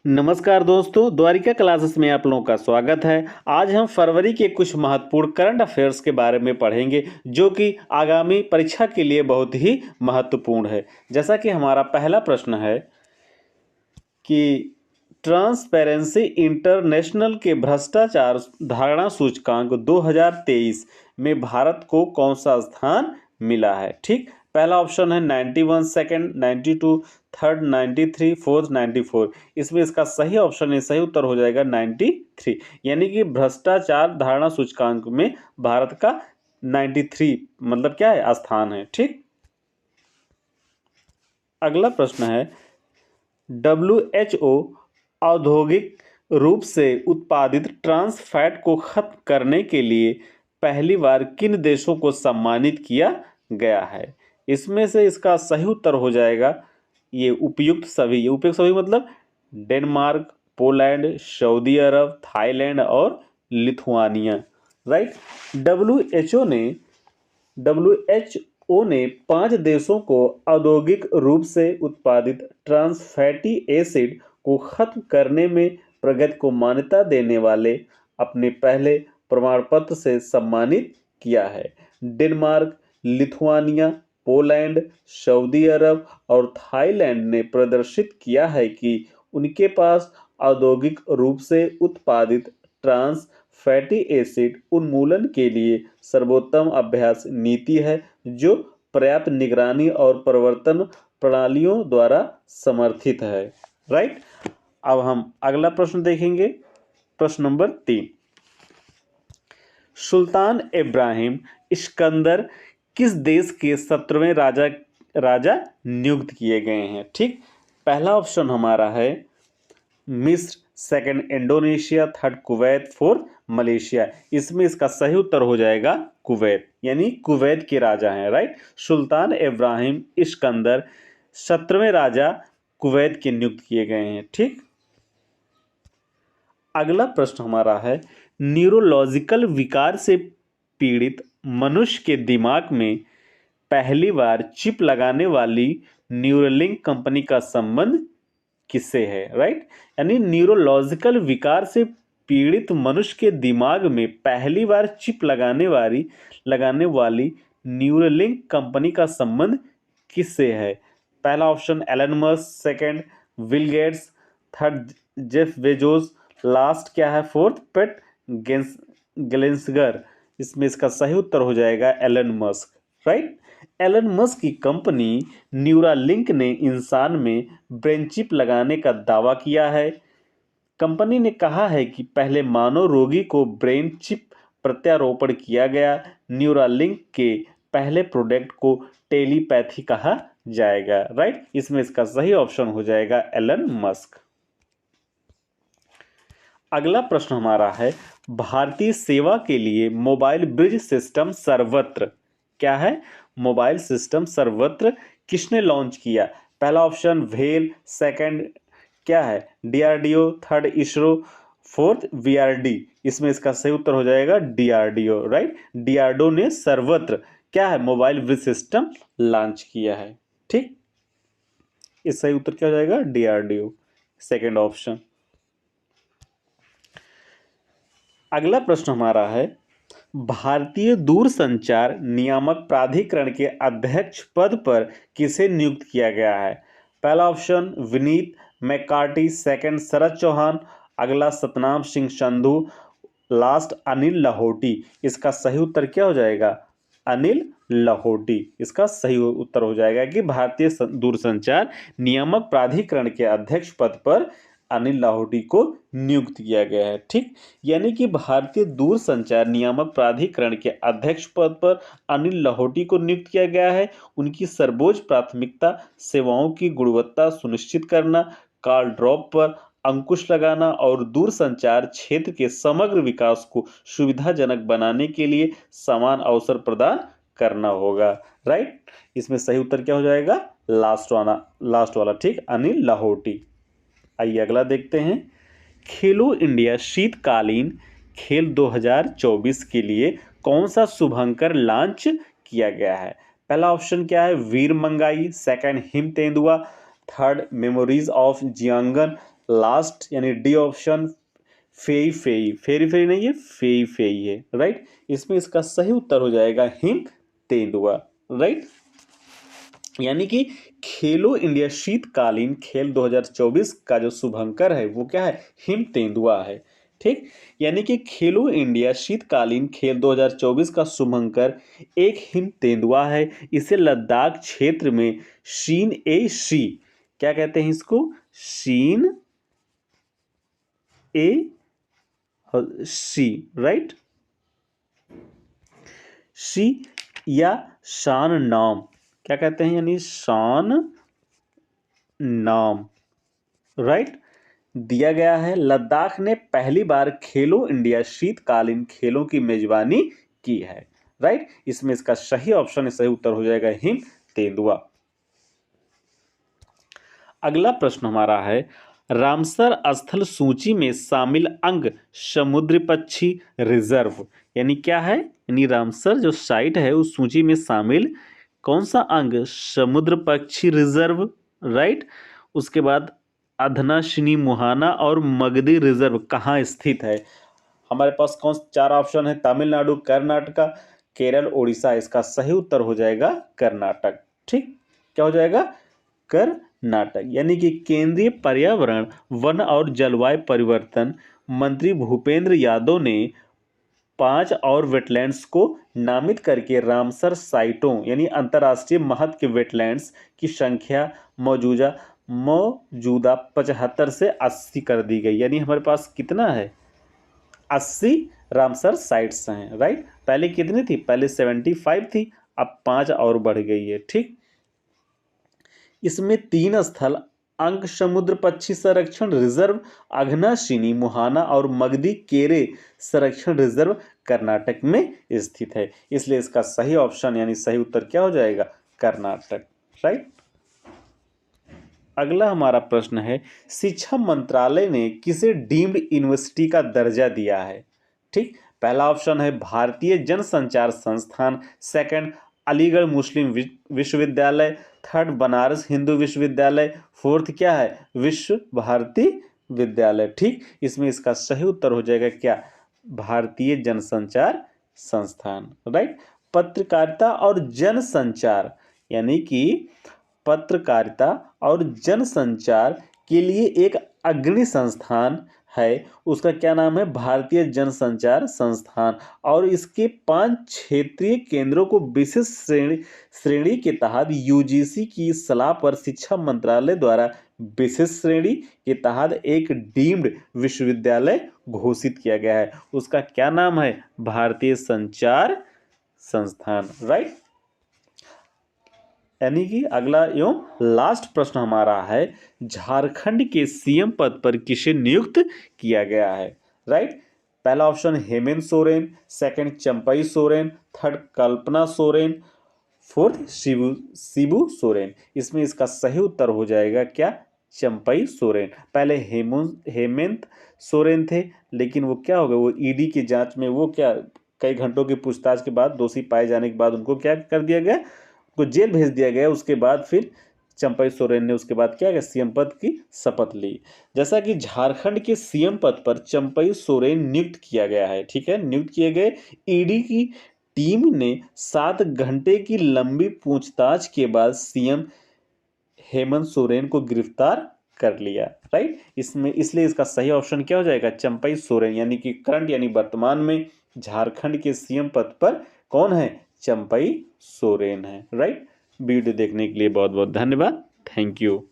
नमस्कार दोस्तों, द्वारिका क्लासेस में आप लोगों का स्वागत है। आज हम फरवरी के कुछ महत्वपूर्ण करंट अफेयर्स के बारे में पढ़ेंगे जो कि आगामी परीक्षा के लिए बहुत ही महत्वपूर्ण है। जैसा कि हमारा पहला प्रश्न है कि ट्रांसपेरेंसी इंटरनेशनल के भ्रष्टाचार धारणा सूचकांक 2023 में भारत को कौन सा स्थान मिला है। ठीक, पहला ऑप्शन है 91, सेकंड 92, थर्ड 93, फोर्थ 94। इसमें इसका सही ऑप्शन है, सही उत्तर हो जाएगा 93। यानी कि भ्रष्टाचार धारणा सूचकांक में भारत का 93 मतलब क्या है, स्थान है। ठीक, अगला प्रश्न है WHO औद्योगिक रूप से उत्पादित ट्रांस फैट को खत्म करने के लिए पहली बार किन देशों को सम्मानित किया गया है। इसमें से इसका सही उत्तर हो जाएगा ये उपयुक्त सभी मतलब डेनमार्क, पोलैंड, सऊदी अरब, थाईलैंड और लिथुआनिया। राइट, डब्ल्यू ने 5 देशों को औद्योगिक रूप से उत्पादित ट्रांस फैटी एसिड को खत्म करने में प्रगति को मान्यता देने वाले अपने पहले प्रमाण पत्र से सम्मानित किया है। डेनमार्क, लिथुआनिया, पोलैंड, सऊदी अरब और थाईलैंड ने प्रदर्शित किया है कि उनके पास औद्योगिक रूप से उत्पादित ट्रांस फैटी एसिड उन्मूलन के लिए सर्वोत्तम अभ्यास नीति है जो पर्याप्त निगरानी और प्रवर्तन प्रणालियों द्वारा समर्थित है। राइट, अब हम अगला प्रश्न देखेंगे। प्रश्न नंबर 3, सुल्तान इब्राहिम सिकंदर किस देश के 17वें राजा नियुक्त किए गए हैं। ठीक, पहला ऑप्शन हमारा है मिस्र, second Indonesia, third Kuwait, fourth Malaysia. इसमें इसका सही उत्तर हो जाएगा कुवैत, यानी कुवैत के राजा हैं। राइट, सुल्तान इब्राहिम सिकंदर 17वें राजा कुवैत के नियुक्त किए गए हैं। ठीक, अगला प्रश्न हमारा है न्यूरोलॉजिकल विकार से पीड़ित मनुष्य के दिमाग में पहली बार चिप लगाने वाली न्यूरोलिंक कंपनी का संबंध किससे है। राइट, यानी न्यूरोलॉजिकल विकार से पीड़ित मनुष्य के दिमाग में पहली बार चिप लगाने वाली न्यूरोलिंक कंपनी का संबंध किससे है। पहला option Elon Musk, second Bill Gates, third Jeff Bezos, last क्या है फोर्थ पेट गेलेंसगर। इसमें इसका सही उत्तर हो जाएगा Elon Musk. Right, Elon Musk की कंपनी न्यूरालिंक ने इंसान में ब्रेन चिप लगाने का दावा किया है। कंपनी ने कहा है कि पहले मानव रोगी को ब्रेन चिप प्रत्यारोपण किया गया। न्यूरालिंक के पहले प्रोडक्ट को टेलीपैथी कहा जाएगा। राइट, इसमें इसका सही ऑप्शन हो जाएगा एलन मस्क। अगला प्रश्न हमारा है भारतीय सेवा के लिए मोबाइल ब्रिज सिस्टम सर्वत्र क्या है। मोबाइल सिस्टम सर्वत्र किसने लॉन्च किया। पहला ऑप्शन वेल, सेकंड क्या है DRDO, third ISRO, fourth VRD. इसमें इसका सही उत्तर हो जाएगा डीआरडीओ। राइट, डीआरडीओ ने सर्वत्र क्या है मोबाइल ब्रिज सिस्टम लॉन्च किया है। ठीक, इस सही उत्तर क्या हो जाएगा डीआरडीओ, सेकंड ऑप्शन। अगला प्रश्न हमारा है भारतीय दूरसंचार नियामक प्राधिकरण के अध्यक्ष पद पर किसे नियुक्त किया गया है। पहला ऑप्शन विनीत मैकार्टी, सेकंड शरद चौहान, अगला सतनाम सिंह संधू, लास्ट अनिल लाहोटी। इसका सही उत्तर क्या हो जाएगा अनिल लाहोटी। इसका सही उत्तर हो जाएगा कि भारतीय दूरसंचार नियामक प्राधिकरण के अध्यक्ष पद पर अनिल लाहोटी को नियुक्त किया गया है। ठीक, यानी कि भारतीय दूरसंचार नियामक प्राधिकरण के अध्यक्ष पद पर अनिल लाहोटी को नियुक्त किया गया है। उनकी सर्वोच्च प्राथमिकता सेवाओं की गुणवत्ता सुनिश्चित करना, कॉल ड्रॉप पर अंकुश लगाना और दूरसंचार क्षेत्र के समग्र विकास को सुविधाजनक बनाने के लिए समान अवसर प्रदान करना होगा। राइट, इसमें सही उत्तर क्या हो जाएगा लास्ट वाला। ठीक, अनिल लाहोटी। आइए अगला देखते हैं खेलो इंडिया शीतकालीन खेल 2024 के लिए कौन सा शुभंकर लॉन्च किया गया है। पहला ऑप्शन क्या है वीर मंगाई, सेकंड हिम तेंदुआ, थर्ड मेमोरीज ऑफ जियांगन, लास्ट यानी डी ऑप्शन फेई फेई, फेरी फेरी नहीं है, फेई फेई है, राइट। इसमें इसका सही उत्तर हो जाएगा हिम तेंदुआ, राइट। यानी कि खेलो इंडिया शीतकालीन खेल 2024 का जो शुभंकर है वो क्या है, हिम तेंदुआ है, ठीक। यानी कि खेलो इंडिया शीतकालीन खेल 2024 का शुभंकर एक हिम तेंदुआ है। इसे लद्दाख क्षेत्र में शीन ए शी, क्या कहते हैं इसको, शीन ए शी, राइट, शी या शान नाम, क्या कहते हैं, यानी शान नाम, राइट, दिया गया है। लद्दाख ने पहली बार खेलो इंडिया शीतकालीन खेलों की मेजबानी की है, राइट। इसमें इसका सही ऑप्शन, सही उत्तर हो जाएगा हिम तेंदुआ। अगला प्रश्न हमारा है, रामसर स्थल सूची में शामिल अंग समुद्र पक्षी रिजर्व, यानी क्या है, यानी रामसर जो साइट है उस सूची में शामिल कौन सा अंग, समुद्र पक्षी रिजर्व, राइट। उसके बाद अधनाशिनी मुहाना और मगधी रिजर्व कहाँ स्थित है। हमारे पास कौन चार ऑप्शन है, तमिलनाडु, कर्नाटका, केरल, उड़ीसा। इसका सही उत्तर हो जाएगा कर्नाटक, ठीक। क्या हो जाएगा, कर्नाटक। यानी कि केंद्रीय पर्यावरण, वन और जलवायु परिवर्तन मंत्री भूपेंद्र यादव ने 5 और वेटलैंड्स को नामित करके रामसर साइटों यानी अंतर्राष्ट्रीय महत्व के वेटलैंड्स की संख्या मौजूदा 75 से 80 कर दी गई। यानी हमारे पास कितना है, 80 रामसर साइट्स हैं, राइट। पहले कितनी थी, पहले 75 थी, अब 5 और बढ़ गई है, ठीक। इसमें 3 स्थल अंग समुद्र पक्षी संरक्षण रिजर्व अघनाशिनी मुहाना और मगधी केरे संरक्षण रिजर्व कर्नाटक में स्थित है। इसलिए इसका सही ऑप्शन यानी सही उत्तर क्या हो जाएगा, कर्नाटक, राइट। अगला हमारा प्रश्न है, शिक्षा मंत्रालय ने किसे डीम्ड यूनिवर्सिटी का दर्जा दिया है, ठीक। पहला ऑप्शन है भारतीय जनसंचार संस्थान, सेकंड अलीगढ़ मुस्लिम विश्वविद्यालय, थर्ड बनारस हिंदू विश्वविद्यालय, फोर्थ क्या है, विश्व भारती विद्यालय, ठीक। इसमें इसका सही उत्तर हो जाएगा क्या, भारतीय जनसंचार संस्थान, राइट। पत्रकारिता और जनसंचार यानी कि पत्रकारिता और जनसंचार के लिए एक अग्रणी संस्थान है, उसका क्या नाम है, भारतीय जनसंचार संस्थान। और इसके 5 क्षेत्रीय केंद्रों को विशेष श्रेणी के तहत यूजीसी की सलाह पर शिक्षा मंत्रालय द्वारा विशेष श्रेणी के तहत एक डीम्ड विश्वविद्यालय घोषित किया गया है। उसका क्या नाम है, भारतीय संचार संस्थान, राइट। यानी कि अगला एवं लास्ट प्रश्न हमारा है, झारखंड के सीएम पद पर किसे नियुक्त किया गया है, राइट। पहला option Hemant Soren, second Champai Soren, third Kalpana Soren, fourth Shibu Soren. इसमें इसका सही उत्तर हो जाएगा क्या, चंपई सोरेन। पहले हेमंत सोरेन थे, लेकिन वो क्या हो गए, वो ईडी की जांच में वो क्या कई घंटों की पूछताछ के बाद दोषी पाए जाने के बाद उनको क्या कर दिया गया, को जेल भेज दिया गया। उसके बाद फिर चंपई सोरेन ने उसके बाद क्या किया, सीएम पद की शपथ ली। जैसा कि झारखंड के सीएम पद पर चंपई सोरेन नियुक्त किया गया है, ठीक है, नियुक्त किए गए। ईडी की टीम ने 7 घंटे की लंबी पूछताछ के बाद सीएम हेमंत सोरेन को गिरफ्तार कर लिया, राइट। इसमें इसलिए इसका सही ऑप्शन क्या हो जाएगा, चंपई सोरेन। यानी कि करंट यानी वर्तमान में झारखंड के सीएम पद पर कौन है, चंपई सोरेन है, राइट। वीडियो देखने के लिए बहुत बहुत धन्यवाद, थैंक यू।